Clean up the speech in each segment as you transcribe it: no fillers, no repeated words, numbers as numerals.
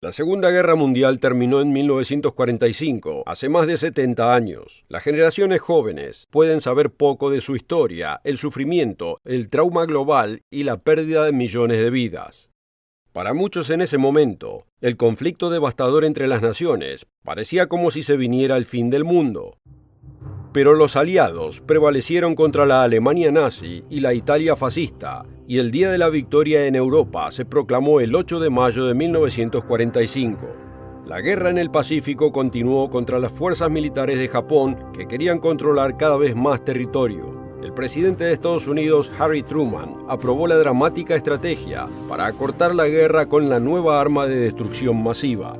La Segunda Guerra Mundial terminó en 1945, hace más de 70 años. Las generaciones jóvenes pueden saber poco de su historia, el sufrimiento, el trauma global y la pérdida de millones de vidas. Para muchos en ese momento, el conflicto devastador entre las naciones parecía como si se viniera el fin del mundo. Pero los aliados prevalecieron contra la Alemania nazi y la Italia fascista, y el Día de la Victoria en Europa se proclamó el 8 de mayo de 1945. La guerra en el Pacífico continuó contra las fuerzas militares de Japón, que querían controlar cada vez más territorio. El presidente de Estados Unidos, Harry Truman, aprobó la dramática estrategia para acortar la guerra con la nueva arma de destrucción masiva.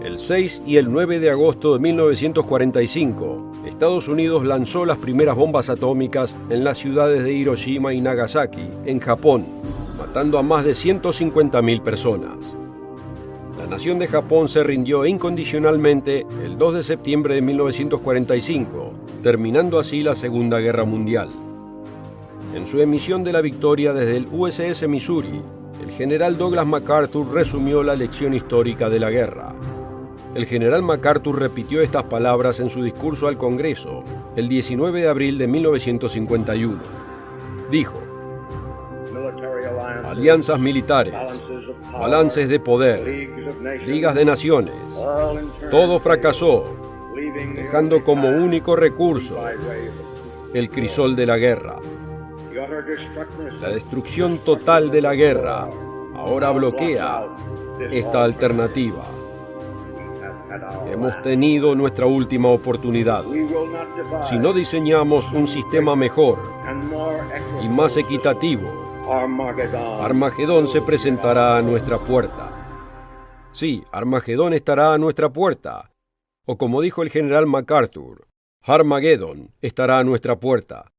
El 6 y el 9 de agosto de 1945, Estados Unidos lanzó las primeras bombas atómicas en las ciudades de Hiroshima y Nagasaki, en Japón, matando a más de 150.000 personas. La nación de Japón se rindió incondicionalmente el 2 de septiembre de 1945, terminando así la Segunda Guerra Mundial. En su emisión de la victoria desde el USS Missouri, el general Douglas MacArthur resumió la lección histórica de la guerra. El general MacArthur repitió estas palabras en su discurso al Congreso el 19 de abril de 1951. Dijo: alianzas militares, balances de poder, ligas de naciones, todo fracasó, dejando como único recurso el crisol de la guerra. La destrucción total de la guerra ahora bloquea esta alternativa. Hemos tenido nuestra última oportunidad. Si no diseñamos un sistema mejor y más equitativo, Armagedón se presentará a nuestra puerta. Sí, Armagedón estará a nuestra puerta. O como dijo el general MacArthur, Armagedón estará a nuestra puerta.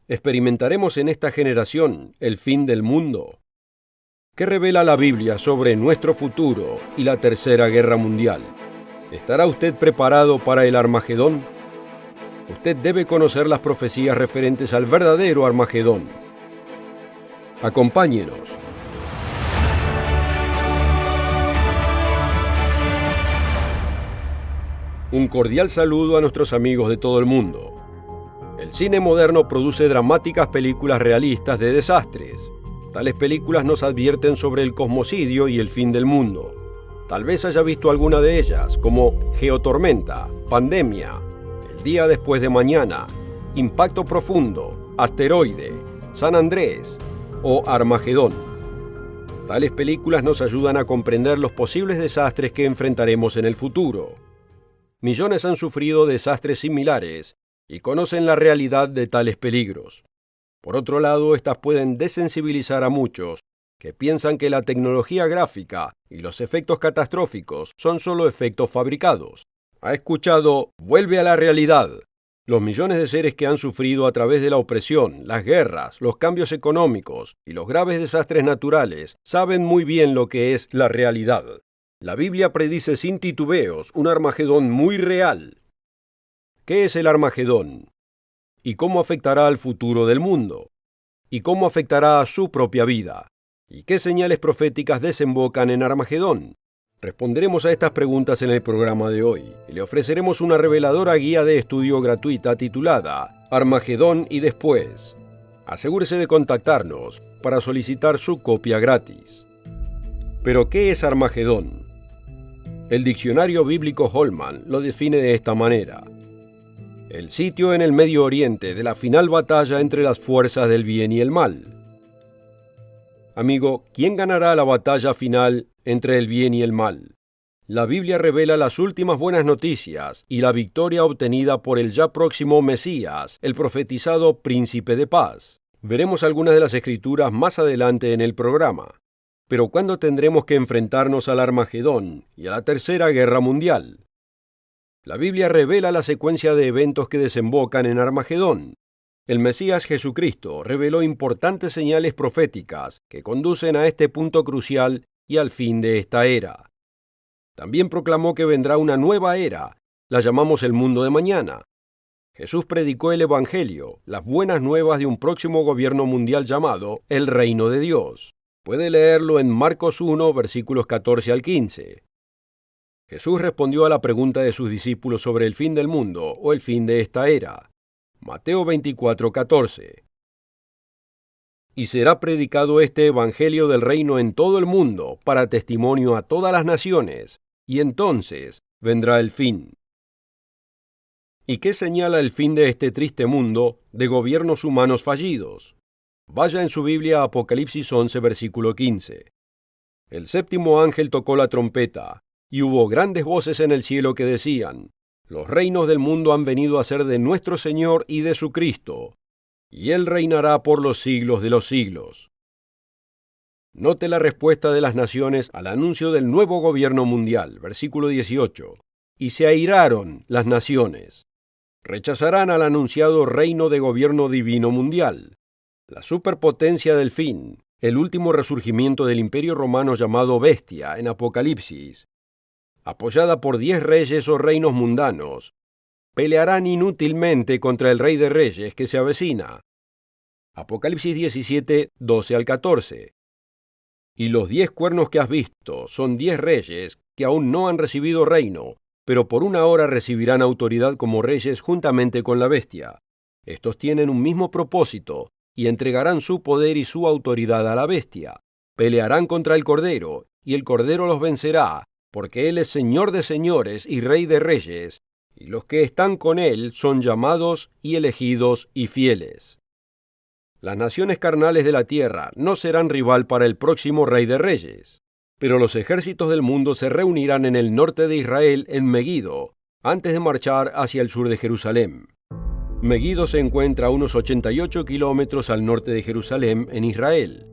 ¿Experimentaremos en esta generación el fin del mundo? ¿Qué revela la Biblia sobre nuestro futuro y la Tercera Guerra Mundial? ¿Estará usted preparado para el Armagedón? Usted debe conocer las profecías referentes al verdadero Armagedón. Acompáñenos. Un cordial saludo a nuestros amigos de todo el mundo. El cine moderno produce dramáticas películas realistas de desastres. Tales películas nos advierten sobre el cosmocidio y el fin del mundo. Tal vez haya visto alguna de ellas, como Geotormenta, Pandemia, El día después de mañana, Impacto profundo, Asteroide, San Andrés o Armagedón. Tales películas nos ayudan a comprender los posibles desastres que enfrentaremos en el futuro. Millones han sufrido desastres similares y conocen la realidad de tales peligros. Por otro lado, estas pueden desensibilizar a muchos que piensan que la tecnología gráfica y los efectos catastróficos son solo efectos fabricados. ¿Ha escuchado "Vuelve a la realidad"? Los millones de seres que han sufrido a través de la opresión, las guerras, los cambios económicos y los graves desastres naturales saben muy bien lo que es la realidad. La Biblia predice sin titubeos un Armagedón muy real. ¿Qué es el Armagedón? ¿Y cómo afectará al futuro del mundo? ¿Y cómo afectará a su propia vida? ¿Y qué señales proféticas desembocan en Armagedón? Responderemos a estas preguntas en el programa de hoy y le ofreceremos una reveladora guía de estudio gratuita titulada Armagedón y después. Asegúrese de contactarnos para solicitar su copia gratis. ¿Pero qué es Armagedón? El diccionario bíblico Holman lo define de esta manera: el sitio en el Medio Oriente de la final batalla entre las fuerzas del bien y el mal. Amigo, ¿quién ganará la batalla final entre el bien y el mal? La Biblia revela las últimas buenas noticias y la victoria obtenida por el ya próximo Mesías, el profetizado Príncipe de Paz. Veremos algunas de las escrituras más adelante en el programa. Pero ¿cuándo tendremos que enfrentarnos al Armagedón y a la Tercera Guerra Mundial? La Biblia revela la secuencia de eventos que desembocan en Armagedón. El Mesías Jesucristo reveló importantes señales proféticas que conducen a este punto crucial y al fin de esta era. También proclamó que vendrá una nueva era, la llamamos el mundo de mañana. Jesús predicó el Evangelio, las buenas nuevas de un próximo gobierno mundial llamado el Reino de Dios. Puede leerlo en Marcos 1, versículos 14 al 15. Jesús respondió a la pregunta de sus discípulos sobre el fin del mundo o el fin de esta era. Mateo 24, 14. Y será predicado este evangelio del reino en todo el mundo para testimonio a todas las naciones, y entonces vendrá el fin. ¿Y qué señala el fin de este triste mundo de gobiernos humanos fallidos? Vaya en su Biblia a Apocalipsis 11, versículo 15. El séptimo ángel tocó la trompeta, y hubo grandes voces en el cielo que decían: los reinos del mundo han venido a ser de nuestro Señor y de su Cristo, y Él reinará por los siglos de los siglos. Note la respuesta de las naciones al anuncio del nuevo gobierno mundial, versículo 18. Y se airaron las naciones. Rechazarán al anunciado reino de gobierno divino mundial. La superpotencia del fin, el último resurgimiento del imperio romano llamado Bestia en Apocalipsis, apoyada por 10 reyes o reinos mundanos, pelearán inútilmente contra el Rey de Reyes que se avecina. Apocalipsis 17, 12 al 14. Y los 10 cuernos que has visto son 10 reyes que aún no han recibido reino, pero por una hora recibirán autoridad como reyes juntamente con la bestia. Estos tienen un mismo propósito, y entregarán su poder y su autoridad a la bestia. Pelearán contra el Cordero, y el Cordero los vencerá, porque Él es Señor de señores y Rey de reyes, y los que están con Él son llamados y elegidos y fieles. Las naciones carnales de la tierra no serán rival para el próximo Rey de Reyes, pero los ejércitos del mundo se reunirán en el norte de Israel en Meguido, antes de marchar hacia el sur de Jerusalén. Meguido se encuentra a unos 88 kilómetros al norte de Jerusalén, en Israel.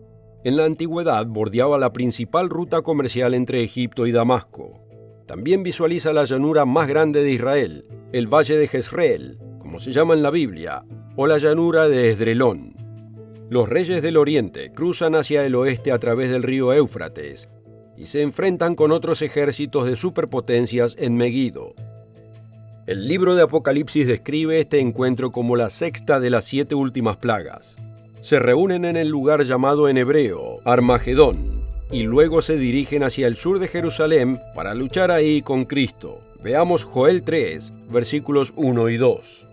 En la antigüedad bordeaba la principal ruta comercial entre Egipto y Damasco. También visualiza la llanura más grande de Israel, el valle de Jezreel, como se llama en la Biblia, o la llanura de Esdrelón. Los reyes del oriente cruzan hacia el oeste a través del río Éufrates y se enfrentan con otros ejércitos de superpotencias en Meguido. El libro de Apocalipsis describe este encuentro como la sexta de las 7 últimas plagas. Se reúnen en el lugar llamado en hebreo Armagedón, y luego se dirigen hacia el sur de Jerusalén para luchar ahí con Cristo. Veamos Joel 3, versículos 1 y 2.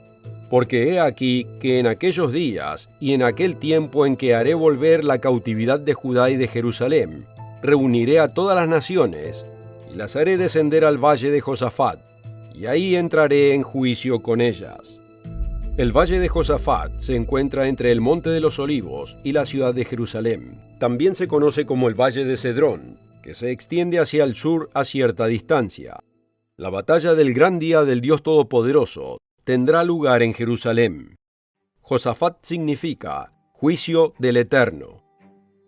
Porque he aquí que en aquellos días y en aquel tiempo en que haré volver la cautividad de Judá y de Jerusalén, reuniré a todas las naciones y las haré descender al valle de Josafat, y ahí entraré en juicio con ellas. El valle de Josafat se encuentra entre el Monte de los Olivos y la ciudad de Jerusalén. También se conoce como el Valle de Cedrón, que se extiende hacia el sur a cierta distancia. La batalla del gran día del Dios Todopoderoso tendrá lugar en Jerusalén. Josafat significa juicio del Eterno.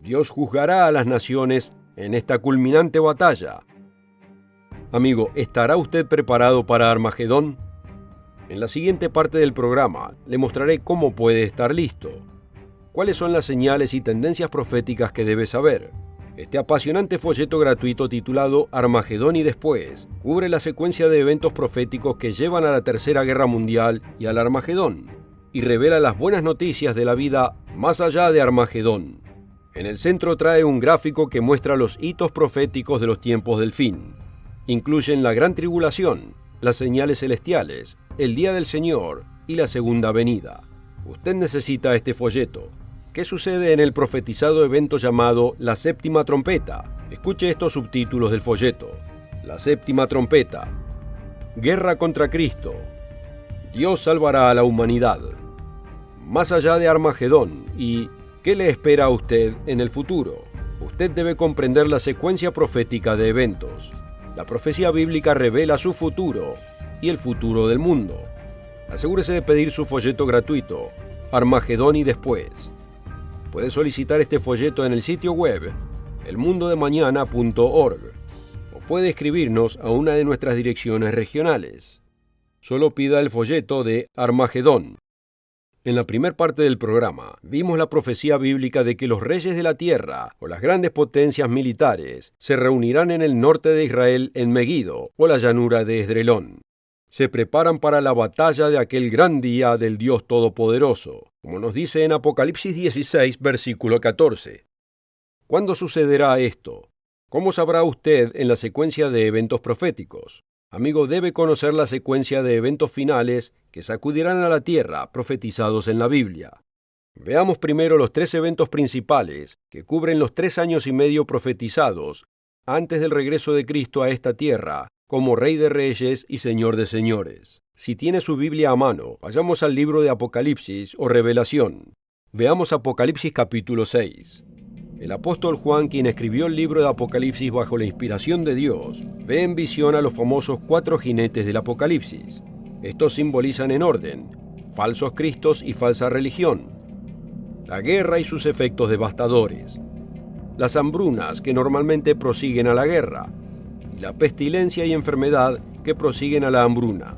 Dios juzgará a las naciones en esta culminante batalla. Amigo, ¿estará usted preparado para Armagedón? En la siguiente parte del programa le mostraré cómo puede estar listo. ¿Cuáles son las señales y tendencias proféticas que debe saber? Este apasionante folleto gratuito titulado Armagedón y después cubre la secuencia de eventos proféticos que llevan a la Tercera Guerra Mundial y al Armagedón, y revela las buenas noticias de la vida más allá de Armagedón. En el centro trae un gráfico que muestra los hitos proféticos de los tiempos del fin. Incluyen la gran tribulación, las señales celestiales, el día del Señor y la segunda venida. Usted necesita este folleto. ¿Qué sucede en el profetizado evento llamado la séptima trompeta? Escuche estos subtítulos del folleto. La séptima trompeta. Guerra contra Cristo. Dios salvará a la humanidad. Más allá de Armagedón. ¿Y qué le espera a usted en el futuro? Usted debe comprender la secuencia profética de eventos. La profecía bíblica revela su futuro y el futuro del mundo. Asegúrese de pedir su folleto gratuito, Armagedón y después. Puede solicitar este folleto en el sitio web elmundodemañana.org o puede escribirnos a una de nuestras direcciones regionales. Solo pida el folleto de Armagedón. En la primera parte del programa vimos la profecía bíblica de que los reyes de la tierra o las grandes potencias militares se reunirán en el norte de Israel en Meguido o la llanura de Esdrelón. Se preparan para la batalla de aquel gran día del Dios Todopoderoso, como nos dice en Apocalipsis 16, versículo 14. ¿Cuándo sucederá esto? ¿Cómo sabrá usted en la secuencia de eventos proféticos? Amigo, debe conocer la secuencia de eventos finales que sacudirán a la tierra profetizados en la Biblia. Veamos primero los 3 eventos principales que cubren los 3 años y medio profetizados antes del regreso de Cristo a esta tierra como Rey de Reyes y Señor de Señores. Si tiene su Biblia a mano, vayamos al libro de Apocalipsis o Revelación. Veamos Apocalipsis capítulo 6. El apóstol Juan, quien escribió el libro de Apocalipsis bajo la inspiración de Dios, ve en visión a los famosos 4 jinetes del Apocalipsis. Estos simbolizan en orden: falsos cristos y falsa religión, la guerra y sus efectos devastadores, las hambrunas que normalmente prosiguen a la guerra, y la pestilencia y enfermedad que prosiguen a la hambruna.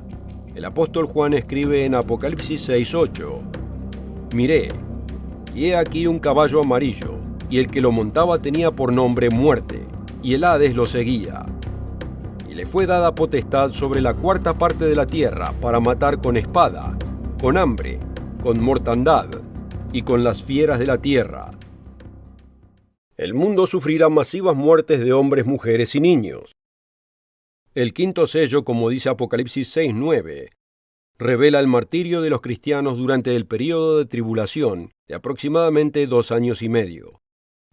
El apóstol Juan escribe en Apocalipsis 6:8: Miré, y he aquí un caballo amarillo, y el que lo montaba tenía por nombre Muerte, y el Hades lo seguía. Y le fue dada potestad sobre la 1/4 parte de la tierra para matar con espada, con hambre, con mortandad y con las fieras de la tierra. El mundo sufrirá masivas muertes de hombres, mujeres y niños. El 5.º sello, como dice Apocalipsis 6:9, revela el martirio de los cristianos durante el período de tribulación de aproximadamente 2 años y medio.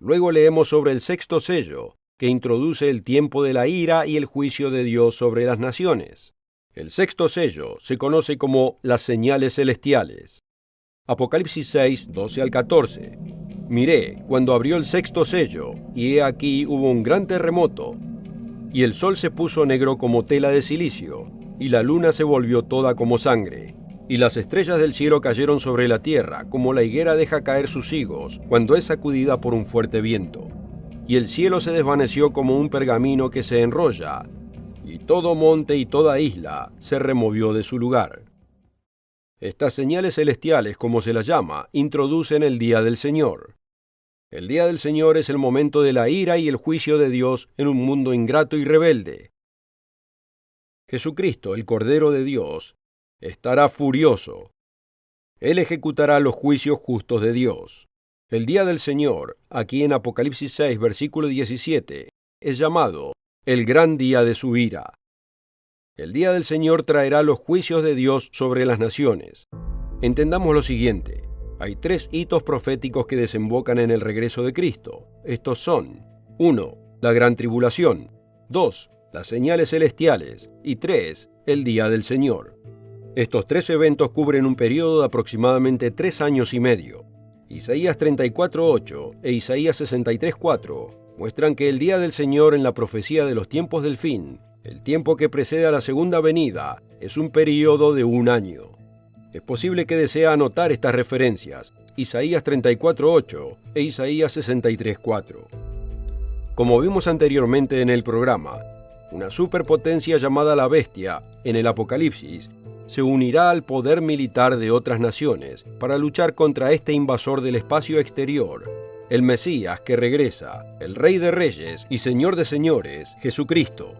Luego leemos sobre el 6.º sello, que introduce el tiempo de la ira y el juicio de Dios sobre las naciones. El 6.º sello se conoce como las señales celestiales. Apocalipsis 6, 12 al 14. Miré cuando abrió el 6.º sello, y he aquí hubo un gran terremoto, y el sol se puso negro como tela de cilicio, y la luna se volvió toda como sangre, y las estrellas del cielo cayeron sobre la tierra, como la higuera deja caer sus higos cuando es sacudida por un fuerte viento. Y el cielo se desvaneció como un pergamino que se enrolla, y todo monte y toda isla se removió de su lugar. Estas señales celestiales, como se las llama, introducen el día del Señor. El día del Señor es el momento de la ira y el juicio de Dios en un mundo ingrato y rebelde. Jesucristo, el Cordero de Dios, estará furioso. Él ejecutará los juicios justos de Dios. El día del Señor, aquí en Apocalipsis 6, versículo 17, es llamado el gran día de su ira. El día del Señor traerá los juicios de Dios sobre las naciones. Entendamos lo siguiente: hay 3 hitos proféticos que desembocan en el regreso de Cristo. Estos son: 1. La gran tribulación; 2. Las señales celestiales; y 3. El día del Señor. Estos 3 eventos cubren un periodo de aproximadamente 3 años y medio. Isaías 34:8 e Isaías 63:4 muestran que el día del Señor en la profecía de los tiempos del fin, el tiempo que precede a la segunda venida, es un periodo de 1 año. Es posible que desee anotar estas referencias, Isaías 34:8 e Isaías 63:4. Como vimos anteriormente en el programa, una superpotencia llamada la Bestia, en el Apocalipsis, se unirá al poder militar de otras naciones para luchar contra este invasor del espacio exterior, el Mesías que regresa, el Rey de Reyes y Señor de Señores, Jesucristo.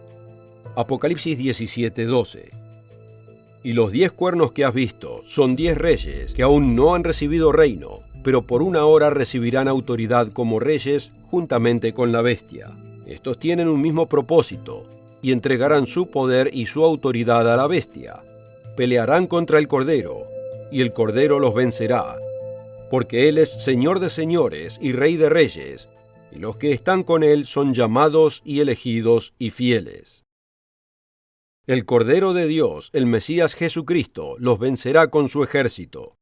Apocalipsis 17:12. Y los 10 cuernos que has visto son 10 reyes que aún no han recibido reino, pero por 1 hora recibirán autoridad como reyes juntamente con la Bestia. Estos tienen un mismo propósito y entregarán su poder y su autoridad a la Bestia. Pelearán contra el Cordero, y el Cordero los vencerá, porque Él es Señor de señores y Rey de reyes, y los que están con Él son llamados y elegidos y fieles. El Cordero de Dios, el Mesías Jesucristo, los vencerá con su ejército.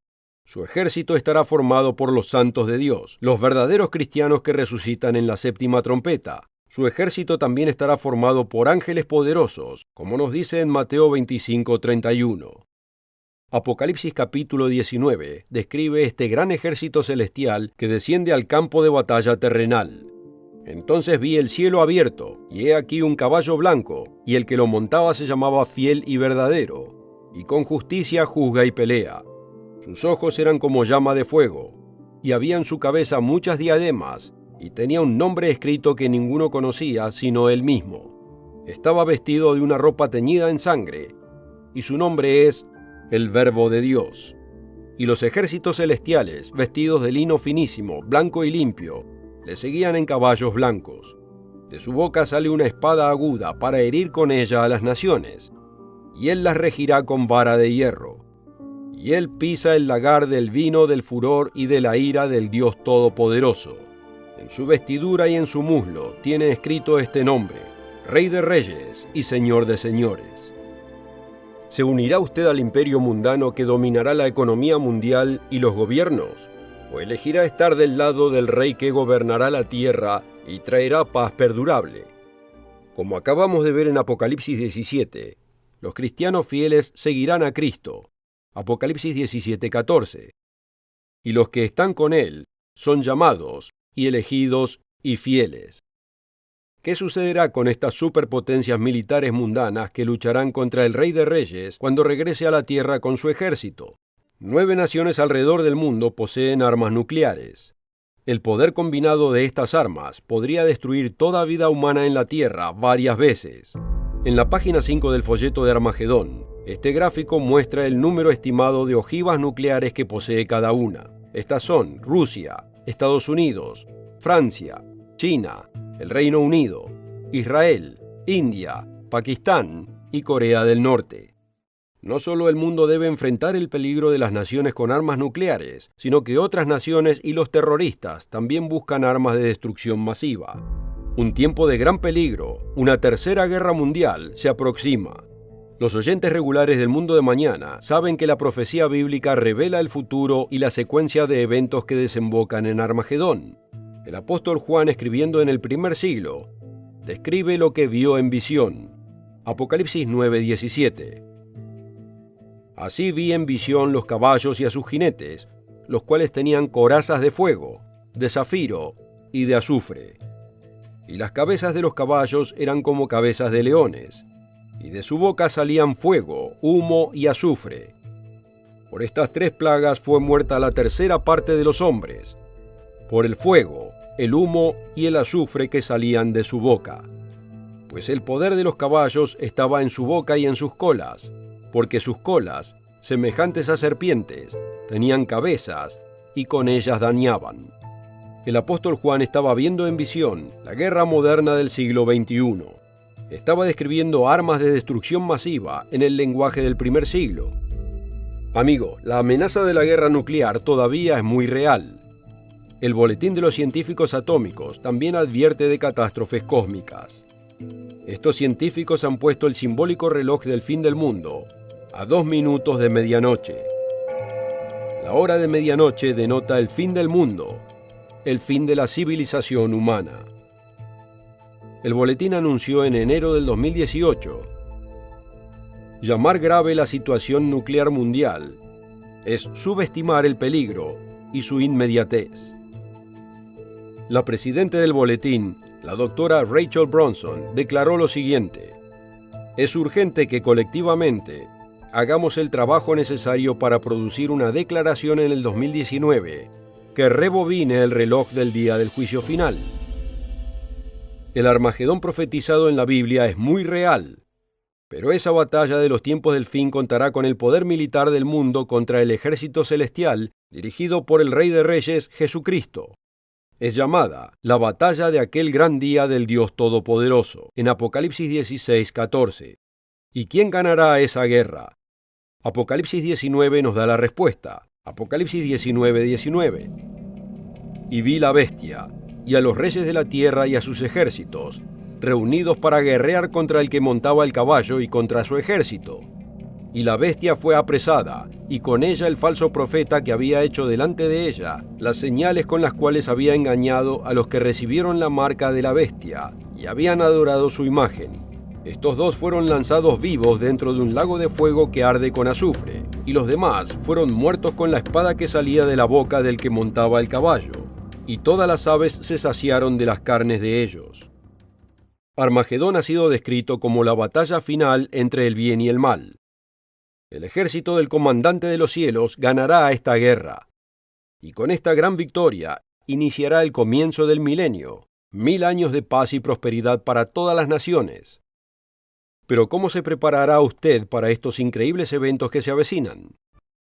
Su ejército estará formado por los santos de Dios, los verdaderos cristianos que resucitan en la 7ª trompeta. Su ejército también estará formado por ángeles poderosos, como nos dice en Mateo 25:31. Apocalipsis capítulo 19 describe este gran ejército celestial que desciende al campo de batalla terrenal. Entonces vi el cielo abierto, y he aquí un caballo blanco, y el que lo montaba se llamaba Fiel y Verdadero, y con justicia juzga y pelea. Sus ojos eran como llama de fuego, y había en su cabeza muchas diademas, y tenía un nombre escrito que ninguno conocía sino él mismo. Estaba vestido de una ropa teñida en sangre, y su nombre es el Verbo de Dios. Y los ejércitos celestiales, vestidos de lino finísimo, blanco y limpio, le seguían en caballos blancos. De su boca sale una espada aguda para herir con ella a las naciones, y él las regirá con vara de hierro. Y él pisa el lagar del vino del furor y de la ira del Dios Todopoderoso. En su vestidura y en su muslo tiene escrito este nombre: Rey de Reyes y Señor de Señores. ¿Se unirá usted al imperio mundano que dominará la economía mundial y los gobiernos? ¿O elegirá estar del lado del rey que gobernará la tierra y traerá paz perdurable? Como acabamos de ver en Apocalipsis 17, los cristianos fieles seguirán a Cristo. Apocalipsis 17:14. Y los que están con Él son llamados y elegidos y fieles. ¿Qué sucederá con estas superpotencias militares mundanas que lucharán contra el Rey de Reyes cuando regrese a la Tierra con su ejército? 9 naciones alrededor del mundo poseen armas nucleares. El poder combinado de estas armas podría destruir toda vida humana en la Tierra varias veces. En la página 5 del folleto de Armagedón, este gráfico muestra el número estimado de ojivas nucleares que posee cada una. Estas son Rusia, Estados Unidos, Francia, China, el Reino Unido, Israel, India, Pakistán y Corea del Norte. No solo el mundo debe enfrentar el peligro de las naciones con armas nucleares, sino que otras naciones y los terroristas también buscan armas de destrucción masiva. Un tiempo de gran peligro, una tercera guerra mundial, se aproxima. Los oyentes regulares del Mundo de Mañana saben que la profecía bíblica revela el futuro y la secuencia de eventos que desembocan en Armagedón. El apóstol Juan, escribiendo en el primer siglo, describe lo que vio en visión. Apocalipsis 9:17. Así vi en visión los caballos y a sus jinetes, los cuales tenían corazas de fuego, de zafiro y de azufre. Y las cabezas de los caballos eran como cabezas de leones, y de su boca salían fuego, humo y azufre. Por estas 3 plagas fue muerta la tercera parte de los hombres, por el fuego, el humo y el azufre que salían de su boca. Pues el poder de los caballos estaba en su boca y en sus colas, porque sus colas, semejantes a serpientes, tenían cabezas y con ellas dañaban. El apóstol Juan estaba viendo en visión la guerra moderna del siglo XXI. Estaba describiendo armas de destrucción masiva en el lenguaje del primer siglo. Amigo, la amenaza de la guerra nuclear todavía es muy real. El Boletín de los Científicos Atómicos también advierte de catástrofes cósmicas. Estos científicos han puesto el simbólico reloj del fin del mundo a 2 minutos de medianoche. La hora de medianoche denota el fin del mundo, el fin de la civilización humana. El boletín anunció en enero del 2018: llamar grave la situación nuclear mundial es subestimar el peligro y su inmediatez. La presidenta del boletín, la doctora Rachel Bronson, declaró lo siguiente: es urgente que colectivamente hagamos el trabajo necesario para producir una declaración en el 2019 que rebobine el reloj del día del juicio final. El Armagedón profetizado en la Biblia es muy real, pero esa batalla de los tiempos del fin contará con el poder militar del mundo contra el ejército celestial dirigido por el Rey de Reyes, Jesucristo. Es llamada la batalla de aquel gran día del Dios Todopoderoso, en Apocalipsis 16:14. ¿Y quién ganará esa guerra? Apocalipsis 19 nos da la respuesta. Apocalipsis 19:19. Y vi la bestia, y a los reyes de la tierra y a sus ejércitos, reunidos para guerrear contra el que montaba el caballo y contra su ejército. Y la bestia fue apresada, y con ella el falso profeta que había hecho delante de ella las señales con las cuales había engañado a los que recibieron la marca de la bestia y habían adorado su imagen. Estos 2 fueron lanzados vivos dentro de un lago de fuego que arde con azufre, y los demás fueron muertos con la espada que salía de la boca del que montaba el caballo, y todas las aves se saciaron de las carnes de ellos. Armagedón ha sido descrito como la batalla final entre el bien y el mal. El ejército del comandante de los cielos ganará esta guerra, y con esta gran victoria iniciará el comienzo del milenio, 1000 años de paz y prosperidad para todas las naciones. Pero ¿cómo se preparará usted para estos increíbles eventos que se avecinan?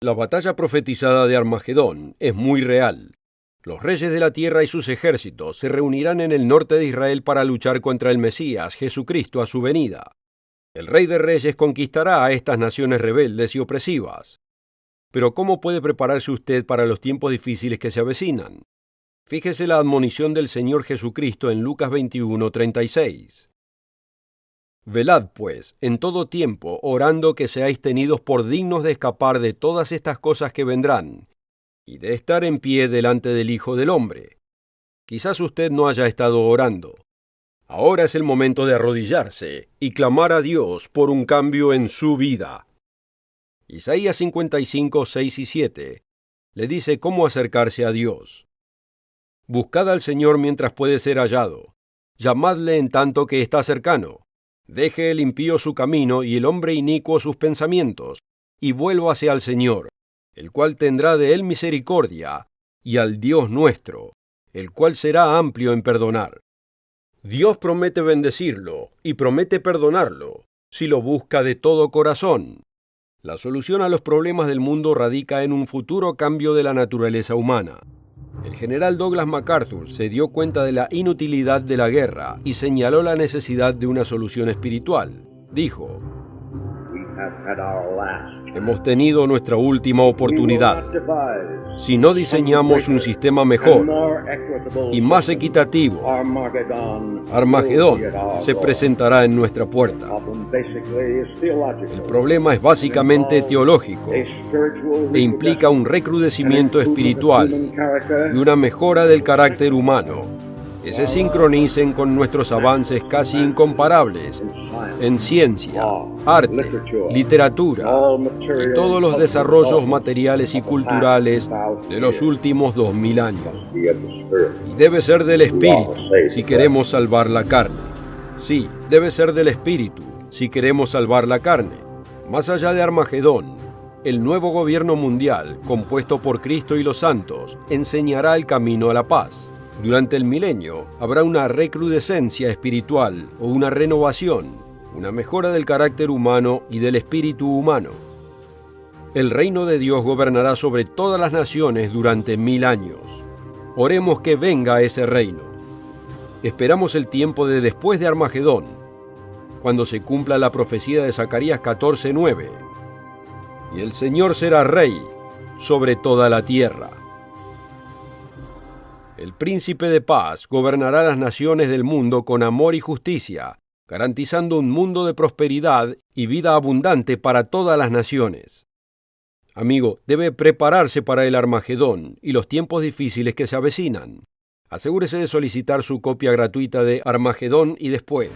La batalla profetizada de Armagedón es muy real. Los reyes de la tierra y sus ejércitos se reunirán en el norte de Israel para luchar contra el Mesías, Jesucristo, a su venida. El Rey de Reyes conquistará a estas naciones rebeldes y opresivas. Pero ¿cómo puede prepararse usted para los tiempos difíciles que se avecinan? Fíjese la admonición del Señor Jesucristo en Lucas 21:36. Velad, pues, en todo tiempo, orando que seáis tenidos por dignos de escapar de todas estas cosas que vendrán, y de estar en pie delante del Hijo del Hombre. Quizás usted no haya estado orando. Ahora es el momento de arrodillarse y clamar a Dios por un cambio en su vida. Isaías 55:6 y 7 le dice cómo acercarse a Dios. Buscad al Señor mientras puede ser hallado. Llamadle en tanto que está cercano. Deje el impío su camino y el hombre inicuo sus pensamientos, y vuélvase al Señor, el cual tendrá de él misericordia, y al Dios nuestro, el cual será amplio en perdonar. Dios promete bendecirlo y promete perdonarlo, si lo busca de todo corazón. La solución a los problemas del mundo radica en un futuro cambio de la naturaleza humana. El general Douglas MacArthur se dio cuenta de la inutilidad de la guerra y señaló la necesidad de una solución espiritual. Dijo: hemos tenido nuestra última oportunidad. Si no diseñamos un sistema mejor y más equitativo, Armagedón se presentará en nuestra puerta. El problema es básicamente teológico e implica un recrudecimiento espiritual y una mejora del carácter humano que se sincronicen con nuestros avances casi incomparables en ciencia, arte, literatura y todos los desarrollos materiales y culturales de los últimos 2000 años. Y debe ser del Espíritu si queremos salvar la carne. Sí, debe ser del Espíritu si queremos salvar la carne. Más allá de Armagedón, el nuevo gobierno mundial, compuesto por Cristo y los santos, enseñará el camino a la paz. Durante el milenio habrá una recrudescencia espiritual o una renovación, una mejora del carácter humano y del espíritu humano. El reino de Dios gobernará sobre todas las naciones durante 1000 años. Oremos que venga ese reino. Esperamos el tiempo de después de Armagedón, cuando se cumpla la profecía de Zacarías 14:9. Y el Señor será rey sobre toda la tierra. El príncipe de paz gobernará las naciones del mundo con amor y justicia, garantizando un mundo de prosperidad y vida abundante para todas las naciones. Amigo, debe prepararse para el Armagedón y los tiempos difíciles que se avecinan. Asegúrese de solicitar su copia gratuita de Armagedón y después.